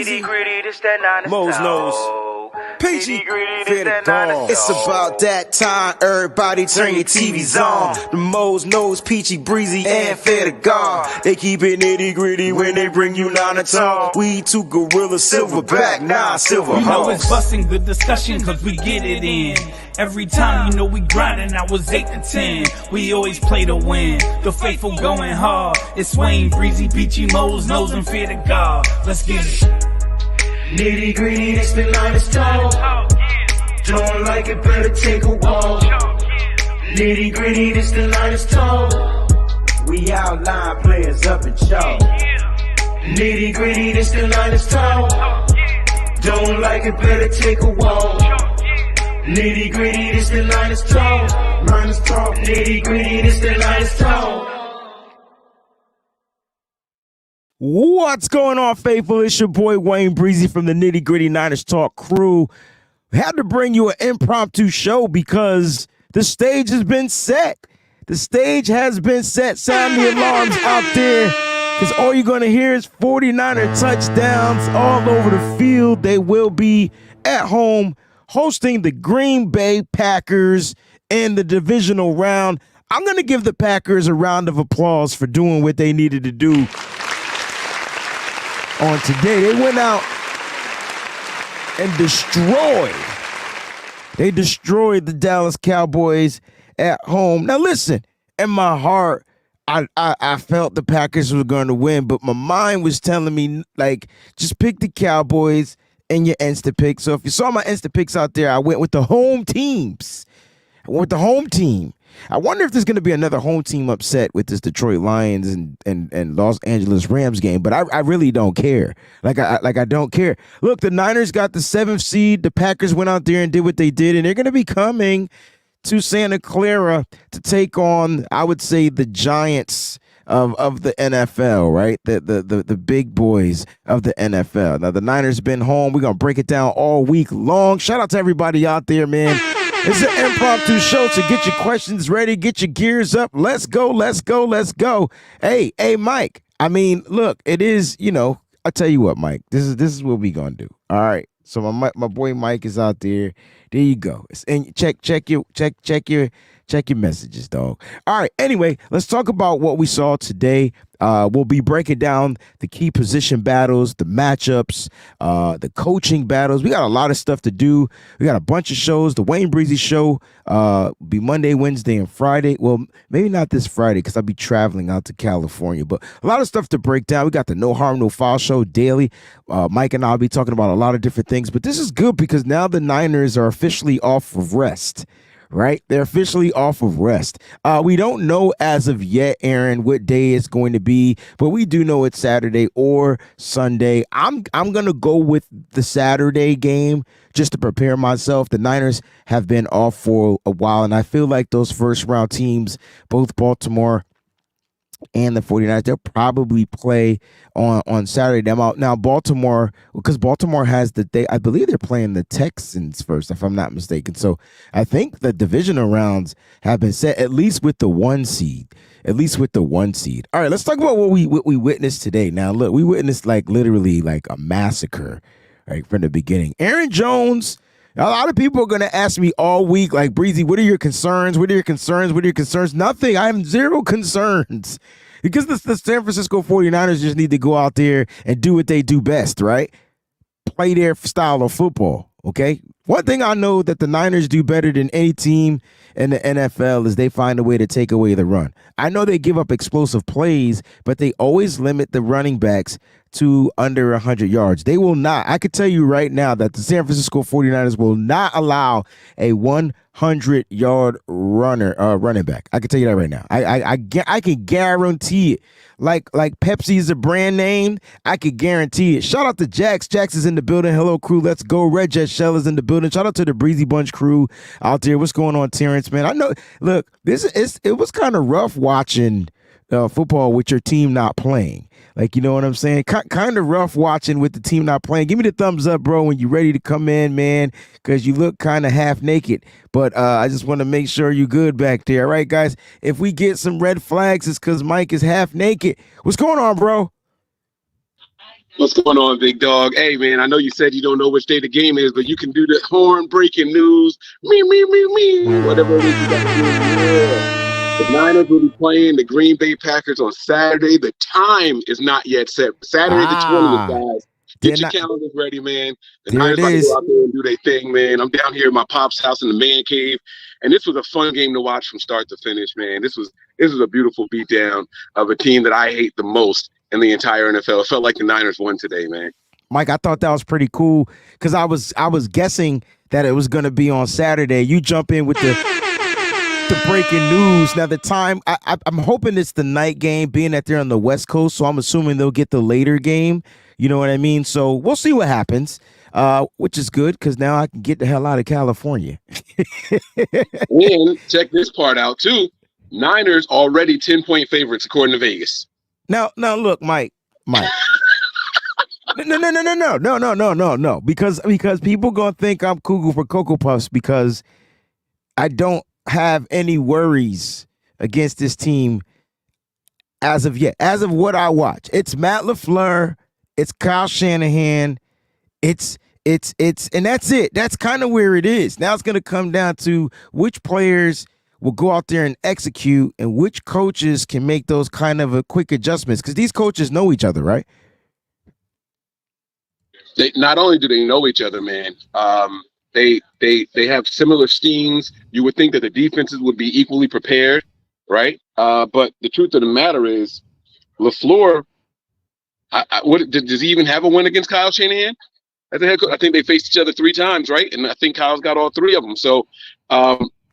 WayneBreezie, Mo's Nose, PG, fear the dog. It's about that time, everybody turn your TVs on. The Mo's Nose, Peachy, Breezy, and Fear the God. They keep it nitty gritty when they bring you down to talk. We two gorilla, silverback, nah, silver You know it's horse. busting the discussion cause we get it in. Every time you know we grinding, I was 8 to 10. We always play to win, the faithful going hard. It's WayneBreezie, Peachy, Mo's Nose, and Fear the God. Let's get it. Nitty gritty, it's the line is tall. Don't like it, better take a walk. Nitty gritty, this the line is tall. We outline players up in chalk. Nitty gritty, this the line is tall. Don't like it, better take a walk. Nitty gritty, this the line is tall. Line is tall. Nitty gritty, this the line is tall. What's going on, faithful? It's your boy WayneBreezie from the Nitty Gritty Niners Talk crew. Had to bring you an impromptu show because the stage has been set. The stage has been set. Sound the alarms out there because all you're going to hear is 49er touchdowns all over the field. They will be at home hosting the Green Bay Packers in the Divisional Round. I'm going to give the Packers a round of applause for doing what they needed to do on today. They went out and destroyed the Dallas Cowboys at home. Now listen, in my heart, I felt the Packers were going to win, but my mind was telling me, like, just pick the Cowboys in your Insta pick. So if you saw my Insta picks out there, I went with the home teams. I went with the home team. I wonder if there's going to be another home team upset with this Detroit Lions and Los Angeles Rams game, but I really don't care. I don't care. Look, the Niners got the 7th seed. The Packers went out there and did what they did, and they're going to be coming to Santa Clara to take on, I would say, the giants of the NFL, right? The big boys of the NFL. Now, the Niners been home. We're going to break it down all week long. Shout out to everybody out there, man. It's an impromptu show, so get your questions ready, get your gears up. Let's go, let's go, let's go. Hey, Mike. I mean, look, it is, I'll tell you what, Mike. This is what we gonna do. All right. So my boy Mike is out there. There you go. And check your messages, dog. All right. Anyway, let's talk about what we saw today. We'll be breaking down the key position battles, the matchups, the coaching battles. We got a lot of stuff to do. We got a bunch of shows. The WayneBreezie show will be Monday, Wednesday, and Friday. Well, maybe not this Friday because I'll be traveling out to California. But a lot of stuff to break down. We got the No Harm, No Foul show daily. Mike and I will be talking about a lot of different things. But this is good because now the Niners are officially off of rest. Right? They're officially off of rest. We don't know as of yet, Aaron, what day it's going to be, but we do know it's Saturday or Sunday. I'm going to go with the Saturday game just to prepare myself. The Niners have been off for a while, and I feel like those first round teams, both Baltimore and the 49ers, they'll probably play on Saturday. Now Baltimore, because Baltimore has I believe they're playing the Texans first, if I'm not mistaken. So I think the divisional rounds have been set, at least with the 1 seed. All right, let's talk about what we witnessed today. Now, look, we witnessed literally a massacre, right, from the beginning. Aaron Jones. A lot of people are going to ask me all week, Breezy, what are your concerns? Nothing. I have zero concerns because the San Francisco 49ers just need to go out there and do what they do best, right? Play their style of football, okay? One thing I know that the Niners do better than any team in the NFL is they find a way to take away the run. I know they give up explosive plays, but they always limit the running backs to under 100 yards. They will not. I could tell you right now that the San Francisco 49ers will not allow a 100-yard running back. I can tell you that right now. I can guarantee it. Like Pepsi is a brand name, I could guarantee it. Shout out to Jax. Jax is in the building. Hello, crew. Let's go. Red Jet Shell is in the building. Shout out to the Breezy Bunch crew out there. What's going on, Terrence, man? I know. Look, it was kind of rough watching football with your team not playing. You know what I'm saying? Kind of rough watching with the team not playing. Give me the thumbs up, bro, when you're ready to come in, man, because you look kind of half naked. But I just want to make sure you're good back there. All right, guys? If we get some red flags, it's because Mike is half naked. What's going on, bro? What's going on, big dog? Hey, man, I know you said you don't know which day the game is, but you can do the horn breaking news. Me, whatever it is you got to do. Yeah. The Niners will be playing the Green Bay Packers on Saturday. The time is not yet set. Saturday the 20th, Ah, guys. they're Get your not. calendars ready, man. The There Niners it about to go is. out there and do their thing, man. I'm down here at my pop's house in the man cave, and this was a fun game to watch from start to finish, man. This was a beautiful beatdown of a team that I hate the most in the entire NFL. It felt like the Niners won today, man. Mike, I thought that was pretty cool because I was guessing that it was going to be on Saturday. You jump in with the breaking news. Now the time, I'm hoping it's the night game, being that they're on the West Coast, so I'm assuming they'll get the later game. You know what I mean? So we'll see what happens, which is good because now I can get the hell out of California. And check this part out too. Niners already 10-point favorites according to Vegas. Now, look, Mike. No. Because people gonna think I'm cuckoo for Cocoa Puffs because I don't have any worries against this team as of yet. As of what I watch, it's Matt LaFleur, it's Kyle Shanahan, it's and that's it. That's kind of where it is. Now it's gonna come down to which players will go out there and execute, and which coaches can make those kind of a quick adjustments because these coaches know each other, right? They not only do they know each other, man. They have similar schemes. You would think that the defenses would be equally prepared, right? But the truth of the matter is, LaFleur. Does he even have a win against Kyle Shanahan? As a head coach, I think they faced each other 3 times, right? And I think Kyle's got all 3 of them. So,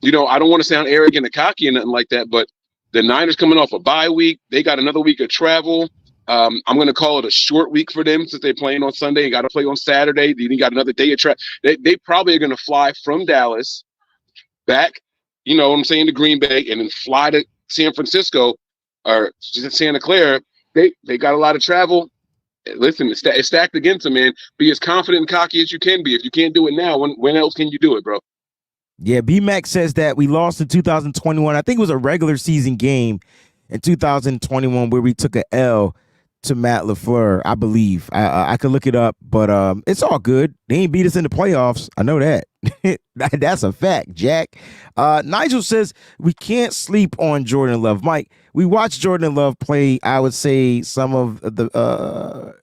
I don't want to sound arrogant or cocky or nothing like that, but the Niners coming off a bye week, they got another week of travel. I'm going to call it a short week for them since they're playing on Sunday and got to play on Saturday. Then you got another day of travel. They probably are going to fly from Dallas back, you know what I'm saying, to Green Bay and then fly to San Francisco or Santa Clara. They got a lot of travel. Listen, it's stacked against them, man. Be as confident and cocky as you can be. If you can't do it now, when else can you do it, bro? Yeah, B-Mac says that we lost in 2021. I think it was a regular season game in 2021 where we took a L to Matt LaFleur, I believe. I could look it up, but it's all good. They ain't beat us in the playoffs. I know that. That's a fact, Jack. Nigel says we can't sleep on Jordan Love. Mike, we watched Jordan Love play, I would say, some of the,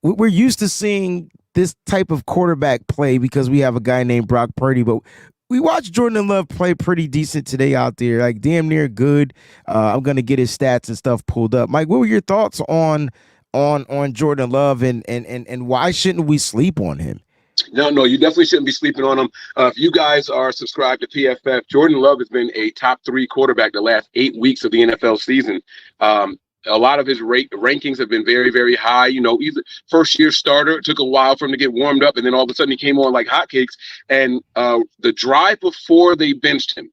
we're used to seeing this type of quarterback play because we have a guy named Brock Purdy, but we watched Jordan Love play pretty decent today out there, like damn near good. I'm gonna get his stats and stuff pulled up. Mike, what were your thoughts on Jordan Love and why shouldn't we sleep on him? No, you definitely shouldn't be sleeping on him. If you guys are subscribed to PFF, Jordan Love has been a top 3 quarterback the last 8 weeks of the NFL season. A lot of his rankings have been very, very high. You know, he's a first-year starter. It took a while for him to get warmed up, and then all of a sudden he came on like hotcakes. And the drive before they benched him,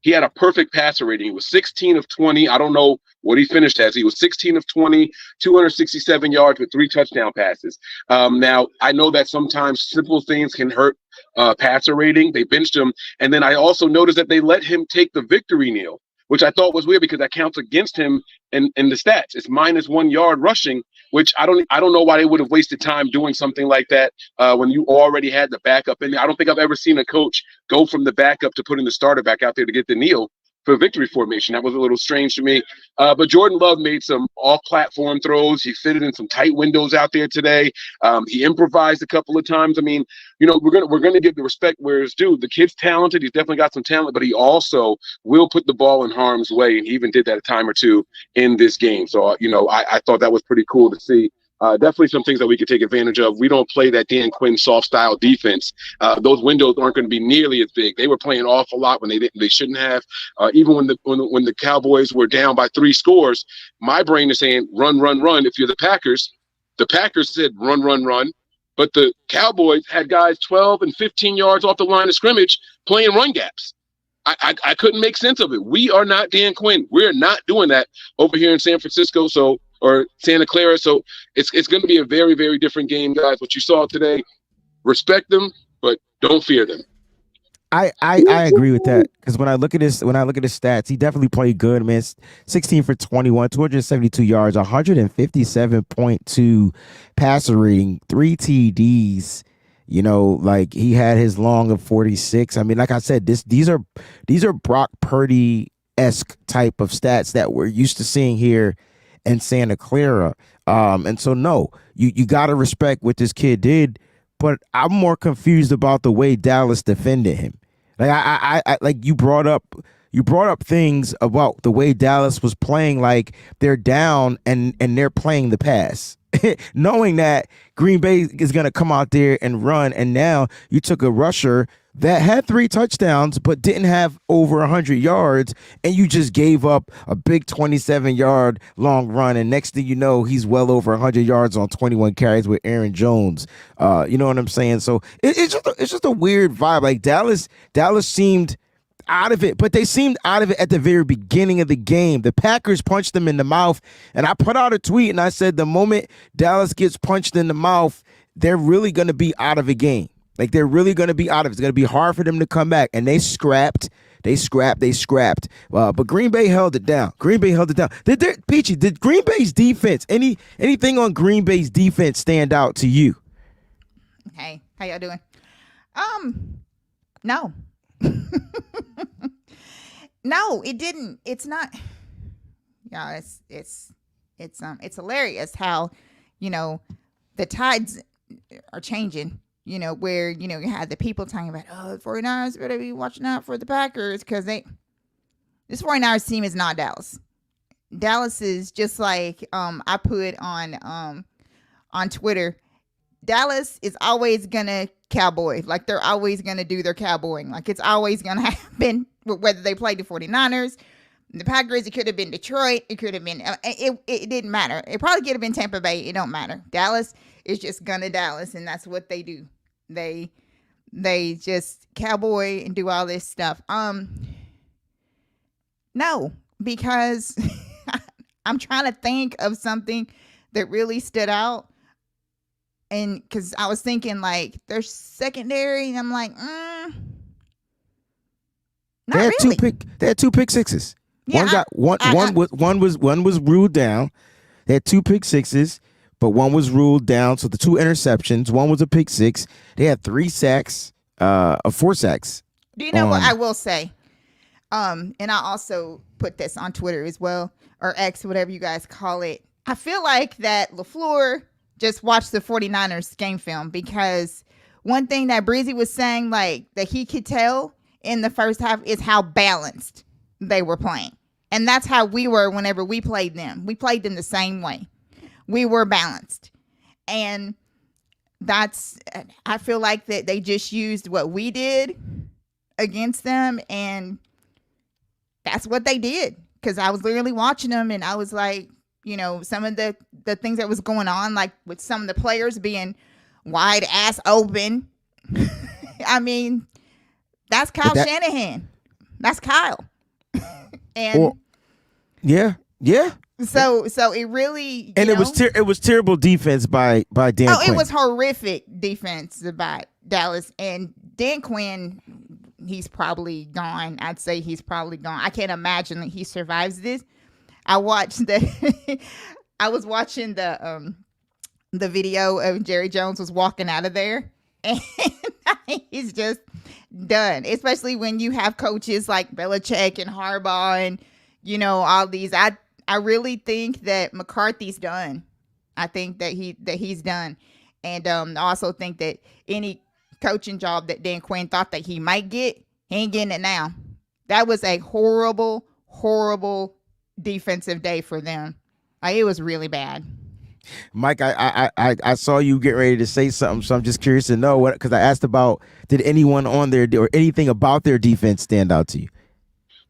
he had a perfect passer rating. He was 16 of 20. I don't know what he finished as. He was 16 of 20, 267 yards with 3 touchdown passes. Now, I know that sometimes simple things can hurt passer rating. They benched him. And then I also noticed that they let him take the victory kneel, which I thought was weird because that counts against him in the stats. It's -1 yard rushing, which I don't know why they would have wasted time doing something like that when you already had the backup in there. I don't think I've ever seen a coach go from the backup to putting the starter back out there to get the kneel for victory formation. That was a little strange to me. But Jordan Love made some off-platform throws. He fitted in some tight windows out there today. He improvised a couple of times. I mean, we're gonna give the respect where it's due. The kid's talented. He's definitely got some talent, but he also will put the ball in harm's way, and he even did that a time or two in this game. So, I thought that was pretty cool to see. Definitely some things that we could take advantage of. We don't play that Dan Quinn soft style defense. Those windows aren't going to be nearly as big. They were playing off a lot when they shouldn't have. Even when the Cowboys were down by 3 scores, my brain is saying run, run, run. If you're the Packers said run, run, run. But the Cowboys had guys 12 and 15 yards off the line of scrimmage playing run gaps. I couldn't make sense of it. We are not Dan Quinn. We're not doing that over here in San Francisco. Or Santa Clara. So it's going to be a very, very different game, guys. What you saw today, respect them, but don't fear them. I agree with that because when I look at his stats, he definitely played good, man. 16 for 21, 272 yards, 157.2 passer rating, 3 TDs. You know, like he had his long of 46. I mean, like I said, these are Brock Purdy-esque type of stats that we're used to seeing here in Santa Clara. And so no, you gotta respect what this kid did, but I'm more confused about the way Dallas defended him. Like I like you brought up things about the way Dallas was playing, like they're down and they're playing the pass. Knowing that Green Bay is going to come out there and run, and now you took a rusher that had 3 touchdowns but didn't have over 100 yards, and you just gave up a big 27-yard long run, and next thing you know, he's well over 100 yards on 21 carries with Aaron Jones. You know what I'm saying? So it's just a weird vibe. Like Dallas seemed out of it, but they seemed out of it at the very beginning of the game. The Packers punched them in the mouth, and I put out a tweet and I said the moment Dallas gets punched in the mouth, they're really going to be out of a game. Like they're really going to be out of it. It's going to be hard for them to come back, and they scrapped. But Green Bay held it down. Peachy, did Green Bay's defense, anything on Green Bay's defense stand out to you? Hey, how y'all doing? No. No, it didn't. It's not. Yeah, it's hilarious how, you know, the tides are changing. You know, where, you know, you have the people talking about, the 49ers better be watching out for the Packers because this 49ers team is not Dallas. Dallas is just like I put on Twitter. Dallas is always gonna cowboy. Like they're always gonna do their cowboying. Like it's always gonna happen whether they play the 49ers, the Packers. It could have been Detroit. It could have been it didn't matter. It probably could have been Tampa Bay. It don't matter. Dallas is just gonna Dallas, and that's what they do. They just cowboy and do all this stuff. No, because I'm trying to think of something that really stood out. And because I was thinking like their secondary, and I'm like, not really. They had 2 pick sixes. Yeah, One was ruled down. They had 2 pick sixes, but one was ruled down. So the 2 interceptions, one was a pick six. They had 3 sacks, 4 sacks. Do you know what I will say? And I also put this on Twitter as well, or X, whatever you guys call it. I feel like that LaFleur just watched the 49ers game film, because one thing that Breezy was saying, like that he could tell in the first half, is how balanced they were playing. And that's how we were whenever we played them. We played them the same way. We were balanced. And I feel like that they just used what we did against them, and that's what they did. Because I was literally watching them, and I was like, you know, some of the things that was going on, like with some of the players being wide ass open. I mean, that's Kyle Shanahan. That's Kyle. And yeah. So it really, and it was terrible defense by Dan Quinn. It was horrific defense by Dallas, and Dan Quinn, he's probably gone. I'd say he's probably gone. I can't imagine that he survives this. I was watching the video of Jerry Jones was walking out of there, and he's just done. Especially when you have coaches like Belichick and Harbaugh and, you know, all these. I really think that McCarthy's done. I think that he's done, and I also think that any coaching job that Dan Quinn thought that he might get, he ain't getting it now. That was a horrible defensive day for them. It was really bad. Mike, I saw you get ready to say something, so I'm just curious to know because I asked about, did anyone on there or anything about their defense stand out to you?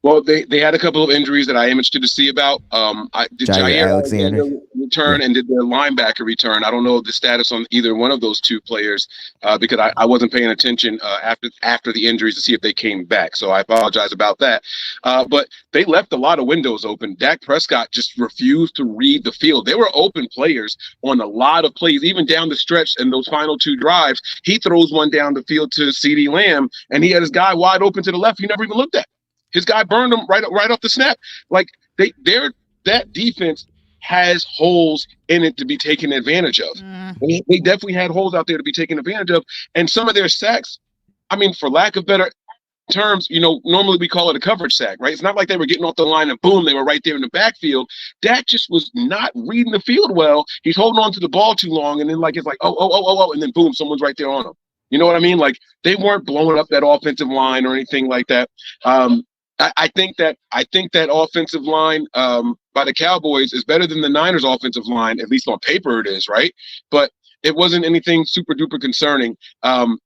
Well, they had a couple of injuries that I am interested to see about. Jair Alexander return and did their linebacker return. I don't know the status on either one of those two players because I wasn't paying attention after the injuries to see if they came back. So I apologize about that. But they left a lot of windows open. Dak Prescott just refused to read the field. There were open players on a lot of plays, even down the stretch in those final two drives. He throws one down the field to CeeDee Lamb, and he had his guy wide open to the left. He never even looked at. His guy burned him right off the snap. Like that defense has holes in it to be taken advantage of. They definitely had holes out there to be taken advantage of. And some of their sacks, I mean, for lack of better terms, normally we call it a coverage sack, right? It's not like they were getting off the line and boom, they were right there in the backfield. Dak just was not reading the field well. He's holding on to the ball too long, and then it's like, oh, and then boom, someone's right there on him. You know what I mean? Like, they weren't blowing up that offensive line or anything like that. I think that offensive line by the Cowboys is better than the Niners' offensive line, at least on paper it is, right? But it wasn't anything super duper concerning.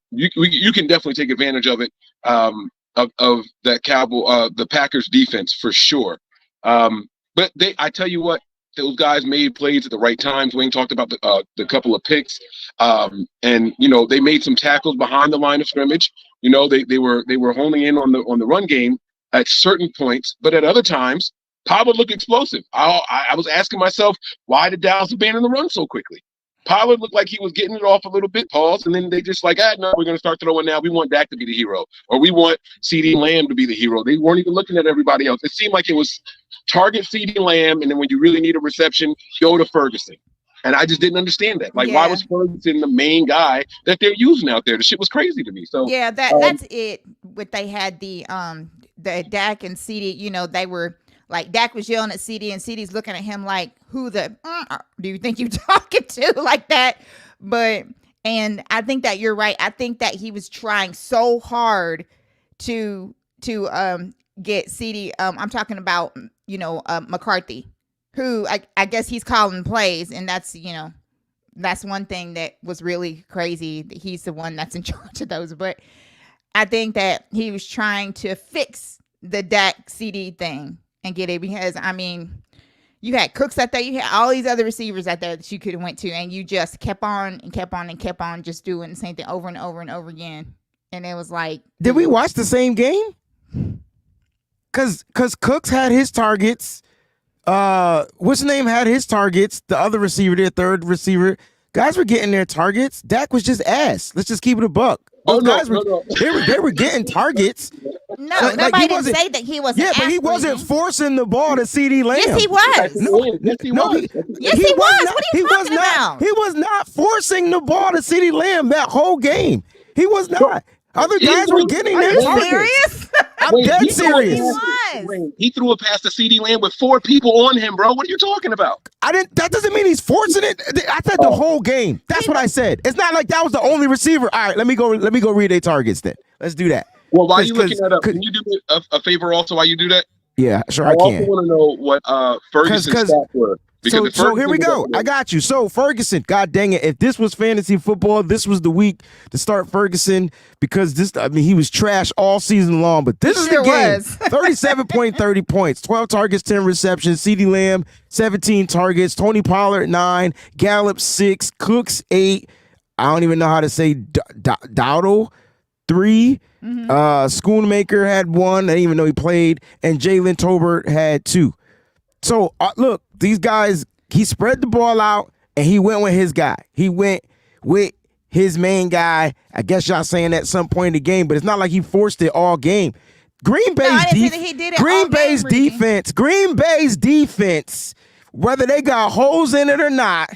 You can definitely take advantage of it, of that the Packers defense for sure. But I tell you what, those guys made plays at the right times. Wayne talked about the couple of picks, and they made some tackles behind the line of scrimmage. They were honing in on the run game at certain points, but at other times, Pollard looked explosive. I was asking myself, why did Dallas abandon the run so quickly? Pollard looked like he was getting it off a little bit, pause, and then they just no, we're going to start throwing now. We want Dak to be the hero, or we want CeeDee Lamb to be the hero. They weren't even looking at everybody else. It seemed like it was target CeeDee Lamb, and then when you really need a reception, go to Ferguson. And I just didn't understand that. Why was Ferguson the main guy that they're using out there? The shit was crazy to me. So yeah, that's it. What they had the Dak and CeeDee, they were like, Dak was yelling at CeeDee, and CeeDee's looking at him like, who do you think you're talking to, like that? And I think that you're right. I think that he was trying so hard to get CeeDee. I'm talking about McCarthy, who I guess he's calling plays, and that's one thing that was really crazy. He's the one that's in charge of those. But I think that he was trying to fix the Dak CeeDee thing and get it, because you had Cooks out there, you had all these other receivers out there that you could have went to, and you just kept on just doing the same thing over and over and over again. And it was like, did we watch the same game? Cause Cooks had his targets. What's the name had his targets? The other receiver, their third receiver, guys were getting their targets. Dak was just ass. Let's just keep it a buck. Those guys they were getting targets. No, nobody didn't say that he wasn't. Yeah, but he wasn't forcing the ball to CeeDee Lamb. Yes, he was. Yes, he was. What are you talking about? He was not forcing the ball to CeeDee Lamb that whole game. He was not. Other guys were getting their targets. Are you serious? I'm dead serious. He threw a pass to CeeDee Lamb with 4 people on him, bro. What are you talking about? That doesn't mean he's forcing it. I said the whole game. That's what I said. It's not like that was the only receiver. All right, let me go read their targets then. Let's do that. Well, while you looking that up, can you do me a favor also while you do that? Yeah, sure, I can. I also want to know what Ferguson's stats were. So here we go. I got you. So Ferguson, God dang it. If this was fantasy football, this was the week to start Ferguson, because he was trash all season long. But this is the game. 37.30 points, 12 targets, 10 receptions. CeeDee Lamb, 17 targets. Tony Pollard, 9. Gallup, 6. Cooks, 8. I don't even know how to say Dowdle, 3. Schoonmaker had 1. I didn't even know he played. And Jalen Tolbert had 2. So, look, these guys, he spread the ball out, and he went with his guy. He went with his main guy. I guess y'all saying at some point in the game, but it's not like he forced it all game. Green Bay's defense, whether they got holes in it or not,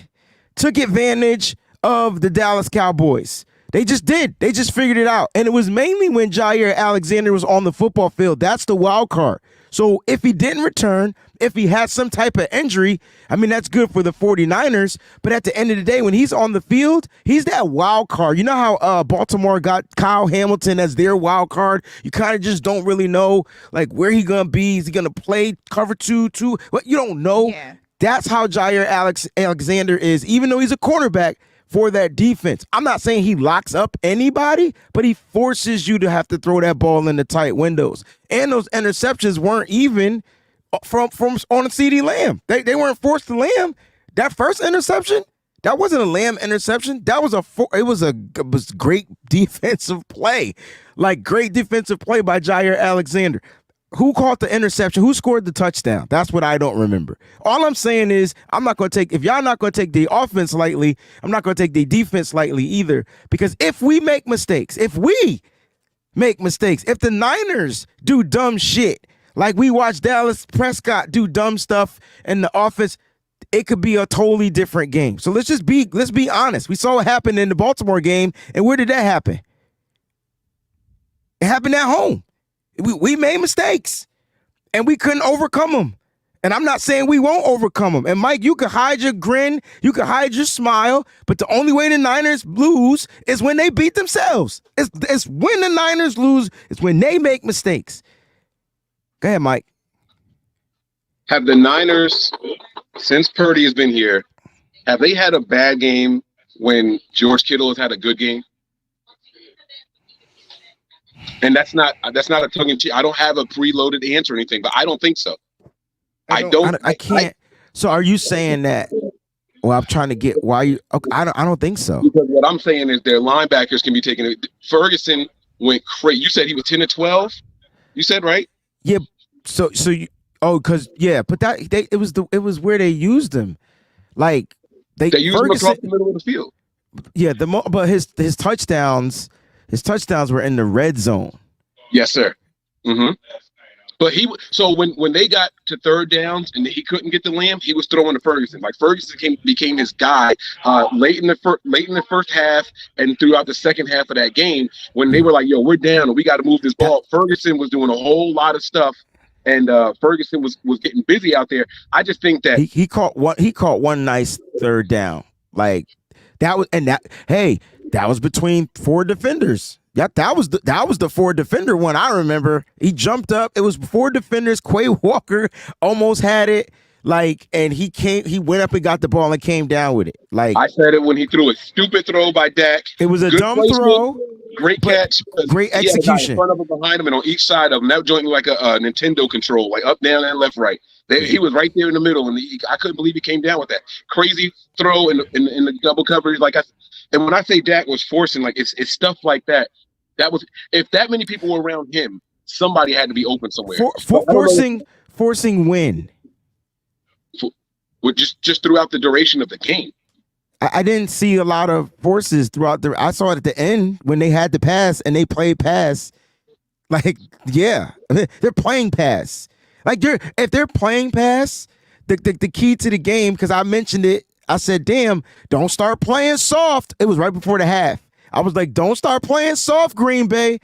took advantage of the Dallas Cowboys. They just did. They just figured it out. And it was mainly when Jair Alexander was on the football field. That's the wild card. So if he didn't return, if he had some type of injury, that's good for the 49ers. But at the end of the day, when he's on the field, he's that wild card. You know how Baltimore got Kyle Hamilton as their wild card? You kind of just don't really know, where he going to be. Is he going to play cover 2? What, you don't know. Yeah. That's how Jair Alexander is, even though he's a cornerback for that defense. I'm not saying he locks up anybody, but he forces you to have to throw that ball in the tight windows. And those interceptions weren't even from on CeeDee Lamb. They weren't forced to Lamb. That first interception, that wasn't a Lamb interception. That was it was great defensive play. Like great defensive play by Jair Alexander. Who caught the interception? Who scored the touchdown? That's what I don't remember. All I'm saying is if y'all not going to take the offense lightly, I'm not going to take the defense lightly either. Because if we make mistakes, if the Niners do dumb shit, like we watched Dallas Prescott do dumb stuff in the offense, it could be a totally different game. So let's be honest. We saw what happened in the Baltimore game, and where did that happen? It happened at home. We made mistakes, and we couldn't overcome them. And I'm not saying we won't overcome them. And Mike, you can hide your grin, you can hide your smile, but the only way the Niners lose is when they beat themselves. It's when the Niners lose, it's when they make mistakes. Go ahead, Mike. Have the Niners, since Purdy has been here, have they had a bad game when George Kittle has had a good game? And that's not a tongue in cheek. I don't have a preloaded answer or anything, but I don't think so. I can't. So are you saying that? Well, I'm trying to get why you. Okay, I don't think so. Because what I'm saying is their linebackers can be taken. Ferguson went crazy. You said he was 10 to 12. You said right? Yeah. So you. Oh, because but it was where they used him, like they used him across the middle of the field. Yeah, but his touchdowns were in the red zone. Yes, sir. Mm-hmm. But when they got to third downs and he couldn't get the Lamb, he was throwing to Ferguson. Like Ferguson became his guy late in the first half and throughout the second half of that game when they were like, "Yo, we're down and we got to move this ball." Ferguson was doing a whole lot of stuff, and Ferguson was getting busy out there. I just think that he caught one nice third down, like that was, and that was between four defenders. Yeah, that was the four defender one. I remember he jumped up. It was four defenders. Quay Walker almost had it. Like, and he went up and got the ball and came down with it. Like I said it when he threw a stupid throw by Dak. It was a dumb throw. Great catch. Great execution. In front of him, behind him, and on each side of him. That joint like a Nintendo control, like up, down, and left, right. He was right there in the middle, and I couldn't believe he came down with that crazy throw in the double coverage. And when I say Dak was forcing, like it's stuff like that. That was if that many people were around him, somebody had to be open somewhere. Forcing win. Just throughout the duration of the game. I didn't see a lot of forces throughout I saw it at the end when they had to pass and they played pass. Like, yeah, they're playing pass. Like if they're playing pass, the key to the game, because I mentioned it, I said, damn, don't start playing soft. It was right before the half. I was like, don't start playing soft, Green Bay.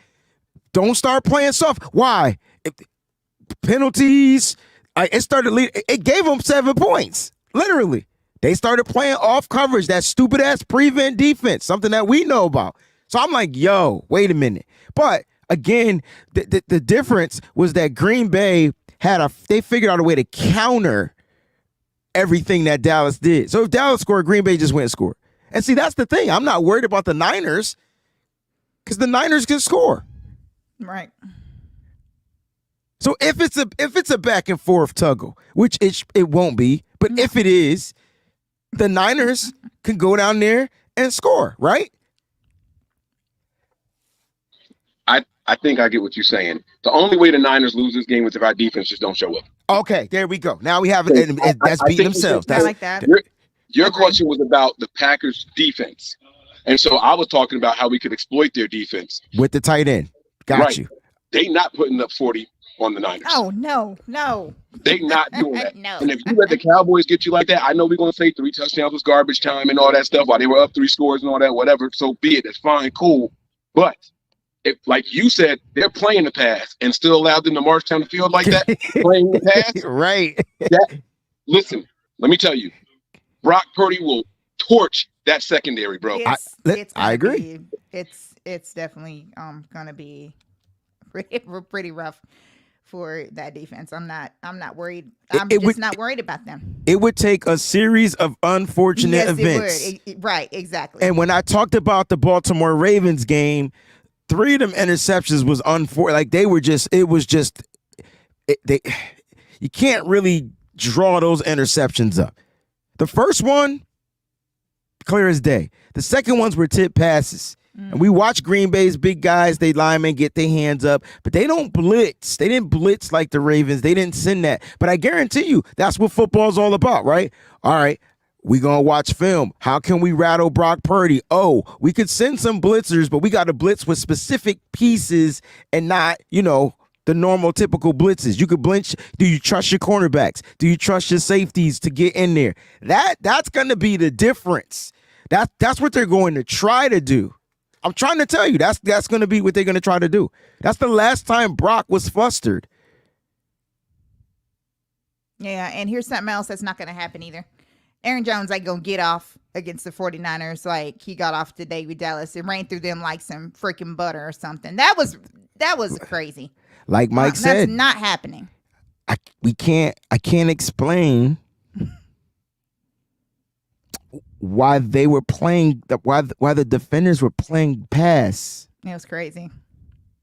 Don't start playing soft. Why? Penalties. It gave them 7 points. Literally. They started playing off coverage, that stupid ass prevent defense, something that we know about. So I'm like, yo, wait a minute. But again, the difference was that Green Bay they figured out a way to counter everything that Dallas did. So if Dallas scored, Green Bay just went and scored. And see, that's the thing. I'm not worried about the Niners because the Niners can score. Right. So if it's a back and forth tuggle, which it won't be, but if it is, the Niners can go down there and score, right? I think I get what you're saying. The only way the Niners lose this game is if our defense just don't show up. Okay, there we go. Now we have it, and that's beating themselves. I like that. Your question was about the Packers' defense. And so I was talking about how we could exploit their defense. With the tight end. Got you. They not putting up 40 on the Niners. Oh, no. They not doing that. No. And if you let the Cowboys get you like that, I know we're going to say 3 touchdowns was garbage time and all that stuff while they were up 3 scores and all that, whatever. So be it. It's fine, cool. But if, like you said, they're playing the pass and still allowed them to march down the field like that, playing the pass. Right. Listen, let me tell you, Brock Purdy will torch that secondary, bro. I agree. It's definitely gonna be pretty rough for that defense. I'm not worried. I'm not worried about them. It would take a series of unfortunate events. It would. Right, exactly. And when I talked about the Baltimore Ravens game, 3 of them interceptions was unfortunate. Like you can't really draw those interceptions up. The first one, clear as day. The second ones were tip passes. And we watch Green Bay's big guys, they linemen get their hands up, but they don't blitz. They didn't blitz like the Ravens. They didn't send that. But I guarantee you, that's what football's all about, right? All right, we going to watch film. How can we rattle Brock Purdy? Oh, we could send some blitzers, but we got to blitz with specific pieces and not, the normal typical blitzes. You could blitz. Do you trust your cornerbacks? Do you trust your safeties to get in there? That's going to be the difference. That's what they're going to try to do. I'm trying to tell you, that's going to be what they're going to try to do. That's the last time Brock was flustered. Yeah, and here's something else that's not going to happen either. Aaron Jones ain't going to get off against the 49ers like he got off today with Dallas and ran through them like some freaking butter or something. That was crazy. Like Mike said. That's not happening. I can't explain why they were playing why the defenders were playing pass. It was crazy.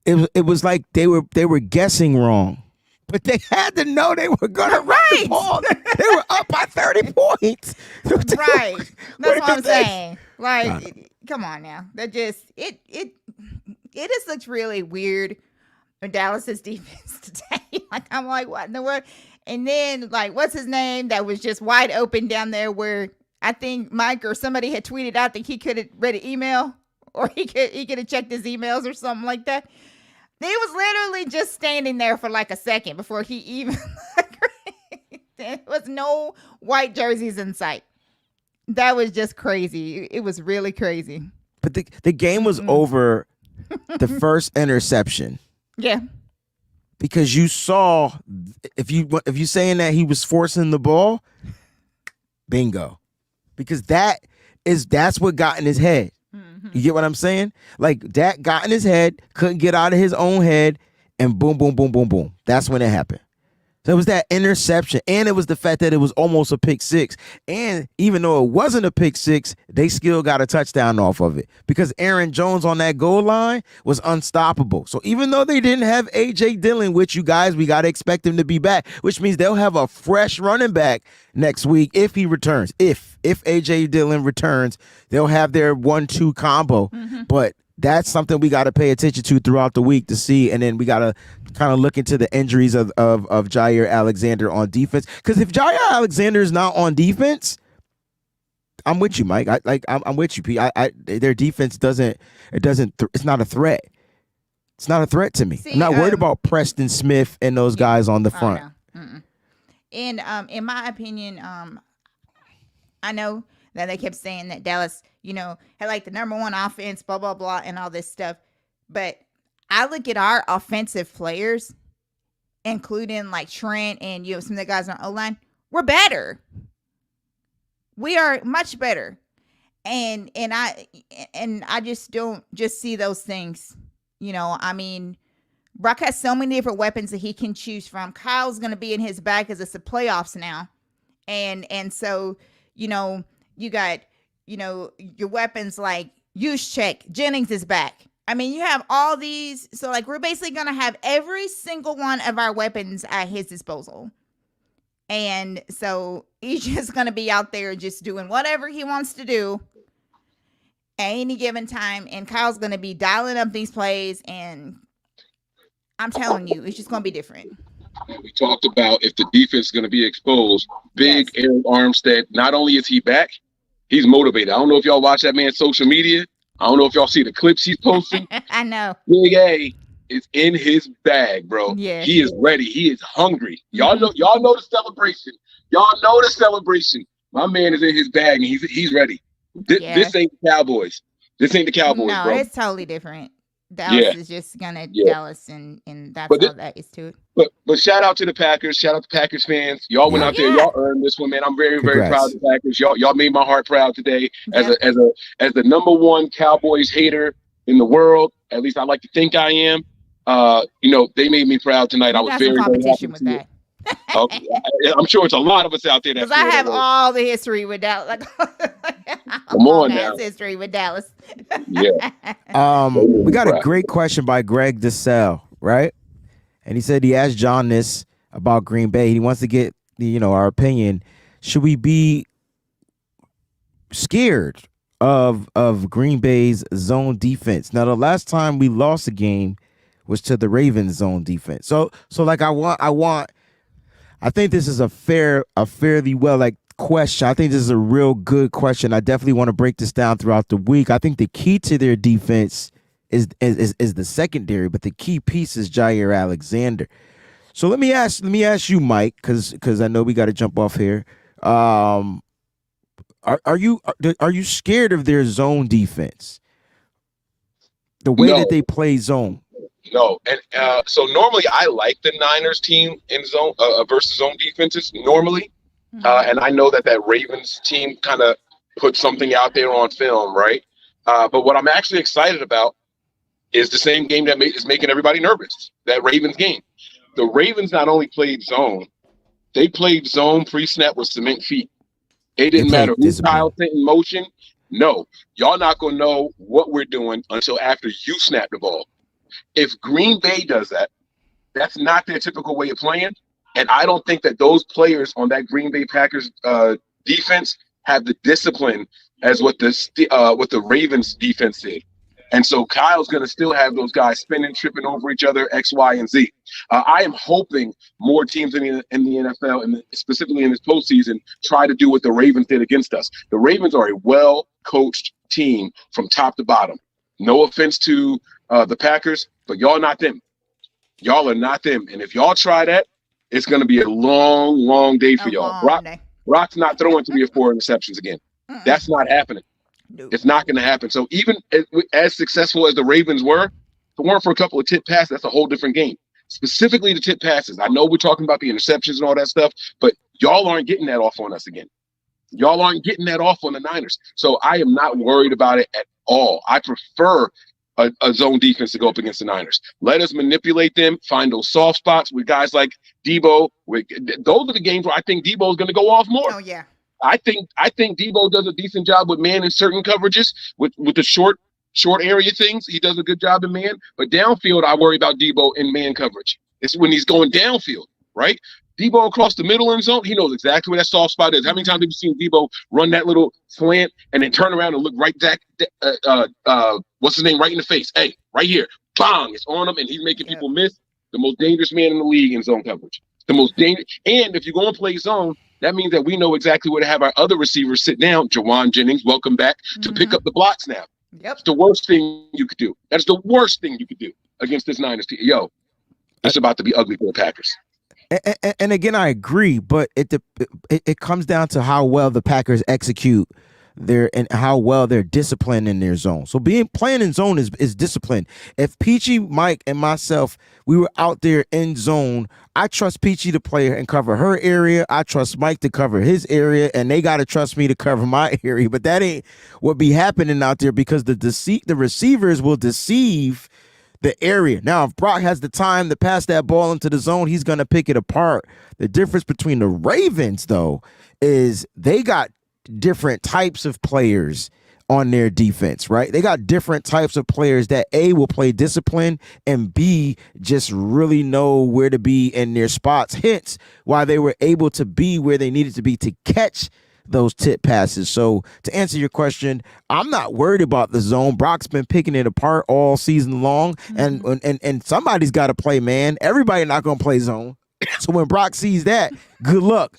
It was like they were guessing wrong, but they had to know they were gonna run the ball. They were up by 30 points. Right. That's what I'm saying. Like, come on now. That just it just looks really weird with Dallas's defense today. Like, I'm like, what in the world? And then like, what's his name? That was just wide open down there where I think Mike or somebody had tweeted out that he could have read an email or he could have checked his emails or something like that. He was literally just standing there for like a second before he even there was no white jerseys in sight. That was just crazy. It was really crazy. But the game was over the first interception. Yeah. Because you saw if you saying that he was forcing the ball, bingo. Because that's what got in his head. Mm-hmm. You get what I'm saying? Like, that got in his head, couldn't get out of his own head, and boom, boom, boom, boom, boom. That's when it happened. So it was that interception, and it was the fact that it was almost a pick six. And even though it wasn't a pick six, they still got a touchdown off of it because Aaron Jones on that goal line was unstoppable. So even though they didn't have A.J. Dillon, which you guys, we got to expect him to be back, which means they'll have a fresh running back next week if he returns. If A.J. Dillon returns, they'll have their 1-2 combo. Mm-hmm. But that's something we got to pay attention to throughout the week to see. And then we got to kind of look into the injuries of Jair Alexander on defense. Because if Jair Alexander is not on defense, I'm with you, Mike. I'm with you, P. Their defense it's not a threat. It's not a threat to me. See, I'm not worried about Preston Smith and those guys on the front. No. And in my opinion, I know that they kept saying that Dallas, had like the number one offense, blah, blah, blah, and all this stuff. But I look at our offensive players, including like Trent and some of the guys on O-line, we're better. We are much better. And I just don't just see those things. I mean, Brock has so many different weapons that he can choose from. Kyle's going to be in his back because it's the playoffs now. And so, you got, your weapons like Juszczyk, Jennings is back. I mean, you have all these. So, like, we're basically going to have every single one of our weapons at his disposal. And so he's just going to be out there just doing whatever he wants to do at any given time. And Kyle's going to be dialing up these plays. And I'm telling you, it's just going to be different. We talked about if the defense is going to be exposed, big Aaron Armstead, not only is he back, he's motivated. I don't know if y'all watch that man's social media. I don't know if y'all see the clips he's posting. I know. Big A is in his bag, bro. Yeah. He is ready. He is hungry. Y'all know the celebration. Y'all know the celebration. My man is in his bag and he's ready. This ain't the Cowboys. This ain't the Cowboys, no, bro. It's totally different. Dallas is just gonna Dallas, and that's all that is to it. But shout out to the Packers. Shout out to Packers fans. Y'all went out there. Y'all earned this one, man. I'm very, very proud of the Packers. Y'all made my heart proud today. As the number one Cowboys hater in the world, at least I like to think I am. They made me proud tonight. I was very, very happy with that. I'm sure it's a lot of us out there because I have all the history with Dallas. Come on now. History with Dallas. Yeah. We got a great question by Greg DeSalle, right? And he said he asked John this about Green Bay. He wants to get our opinion. Should we be scared of Green Bay's zone defense. Now, the last time we lost a game was to the Ravens zone defense. So like I think this is a fairly well like question. I think this is a real good question. I definitely want to break this down throughout the week. I think the key to their defense is the secondary, but the key piece is Jair Alexander. So let me ask you, Mike, because I know we got to jump off here. Are you scared of their zone defense? The way No. that they play zone. No, and so normally I like the Niners team in zone versus zone defenses normally, and I know that Ravens team kind of put something out there on film, right? But what I'm actually excited about is the same game that is making everybody nervous. That Ravens game. The Ravens not only played zone, they played zone pre-snap with cement feet. It didn't matter who Kyle sent in motion. No, y'all not gonna know what we're doing until after you snap the ball. If Green Bay does that, that's not their typical way of playing. And I don't think that those players on that Green Bay Packers defense have the discipline as what the Ravens defense did. And so Kyle's going to still have those guys spinning, tripping over each other, X, Y, and Z. I am hoping more teams in the NFL, and specifically in this postseason, try to do what the Ravens did against us. The Ravens are a well-coached team from top to bottom. No offense to the Packers, but y'all not them. Y'all are not them. And if y'all try that, it's going to be a long, long day for y'all. Brock's not throwing 3 or 4 interceptions again. That's not happening. No. It's not going to happen. So even as successful as the Ravens were, if it weren't for a couple of tip passes, that's a whole different game. Specifically the tip passes. I know we're talking about the interceptions and all that stuff, but y'all aren't getting that off on us again. Y'all aren't getting that off on the Niners. So I am not worried about it at all. I prefer a zone defense to go up against the Niners. Let us manipulate them, find those soft spots with guys like Debo. Those are the games where I think Debo is going to go off more. Oh, yeah. I think Debo does a decent job with man in certain coverages with the short area things. He does a good job in man, but downfield, I worry about Debo in man coverage. It's when he's going downfield, right? Debo across the middle end zone, he knows exactly where that soft spot is. How many times have you seen Debo run that little slant and then turn around and look right back, what's his name, right in the face? Hey, right here, bang, it's on him, and he's making people miss. The most dangerous man in the league in zone coverage. The most dangerous. And if you're going to play zone, that means that we know exactly where to have our other receivers sit down. Jawan Jennings, welcome back, to pick up the blocks now. Yep. It's the worst thing you could do. That's the worst thing you could do against this Niners team. Yo, it's about to be ugly for the Packers. And again, I agree, but it comes down to how well the Packers execute and how well they're disciplined in their zone. So playing in zone is discipline. If Peachy, Mike, and myself, we were out there in zone, I trust Peachy to play and cover her area. I trust Mike to cover his area, and they got to trust me to cover my area. But that ain't what be happening out there because the receivers will deceive the area. Now, if Brock has the time to pass that ball into the zone, he's going to pick it apart. The difference between the Ravens, though, is they got different types of players on their defense, right? They got different types of players that A, will play discipline, and B, just really know where to be in their spots. Hence why they were able to be where they needed to be to catch those tip passes. So to answer your question, I'm not worried about the zone. Brock's been picking it apart all season long, and somebody's got to play man. Everybody not going to play zone. So when Brock sees that, good luck.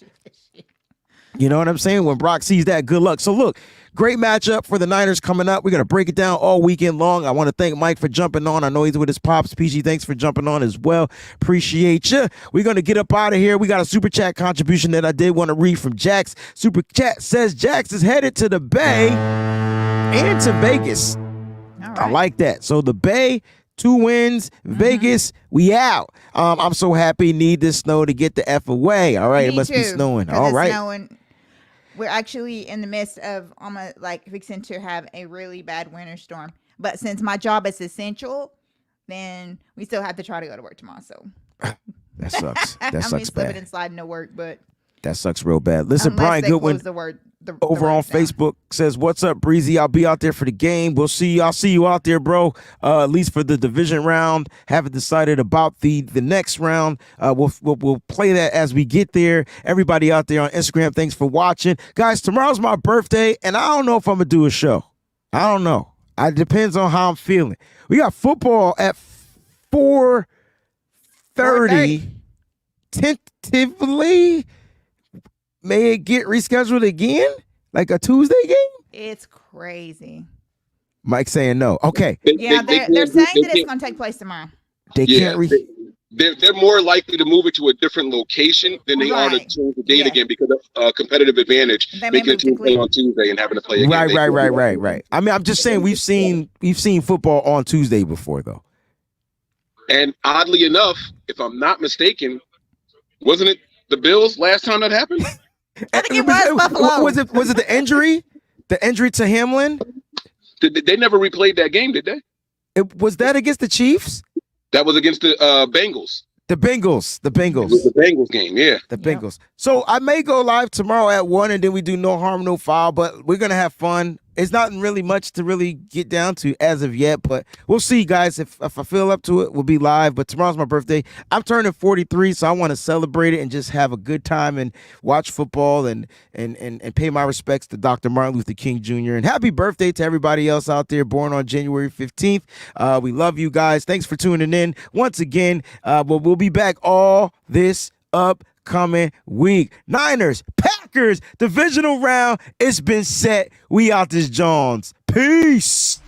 You know what I'm saying? When Brock sees that, good luck. So look, great matchup for the Niners coming up. We're going to break it down all weekend long. I want to thank Mike for jumping on. I know he's with his pops. PG, thanks for jumping on as well. Appreciate you. We're going to get up out of here. We got a super chat contribution that I did want to read from Jax. Super chat says Jax is headed to the Bay and to Vegas. All right. I like that. So the Bay, 2 wins, Vegas, we out. I'm so happy. Need this snow to get the F away. All right, it must be snowing. All right. We're actually in the midst of almost fixing to have a really bad winter storm. But since my job is essential, then we still have to try to go to work tomorrow. So that sucks. That sucks bad. Slipping and sliding to work, but that sucks real bad. Listen, Brian Goodwin. Close the over on write it down. Facebook says, "What's up, Breezy? I'll be out there for the game. We'll see you. I'll see you out there, bro. At least for the division round. Haven't decided about the next round. We'll play that as we get there. Everybody out there on Instagram, thanks for watching, guys. Tomorrow's my birthday, and I don't know if I'm gonna do a show. I don't know. It depends on how I'm feeling. We got football at 4:30. Tentatively, may it get rescheduled again, like a Tuesday game? It's crazy. Mike saying no. Okay, Yeah, they're saying that it's going to take place tomorrow. they can't. They're more likely to move it to a different location than they are to Right. change the date Yeah. again because of competitive advantage, They may making it move to Tuesday Cleveland. on Tuesday and having to play again. Right. I mean, I'm just saying we've seen football on Tuesday before, though. And oddly enough, if I'm not mistaken, wasn't it the Bills last time that happened? I think it was Buffalo. Was it the injury? The injury to Hamlin? They never replayed that game, did they? Was that against the Chiefs? That was against the Bengals. The Bengals. It was the Bengals game, yeah. The Bengals. So I may go live tomorrow at 1, and then we do no harm, no foul, but we're going to have fun. It's not really much to really get down to as of yet, but we'll see, guys. If I feel up to it, we'll be live. But tomorrow's my birthday. I'm turning 43, so I want to celebrate it and just have a good time and watch football and pay my respects to Dr. Martin Luther King Jr. And happy birthday to everybody else out there born on January 15th. We love you guys. Thanks for tuning in once again. But we'll be back all this upcoming week. Niners, Packers, divisional round. It's been set. We out this Jones. Peace.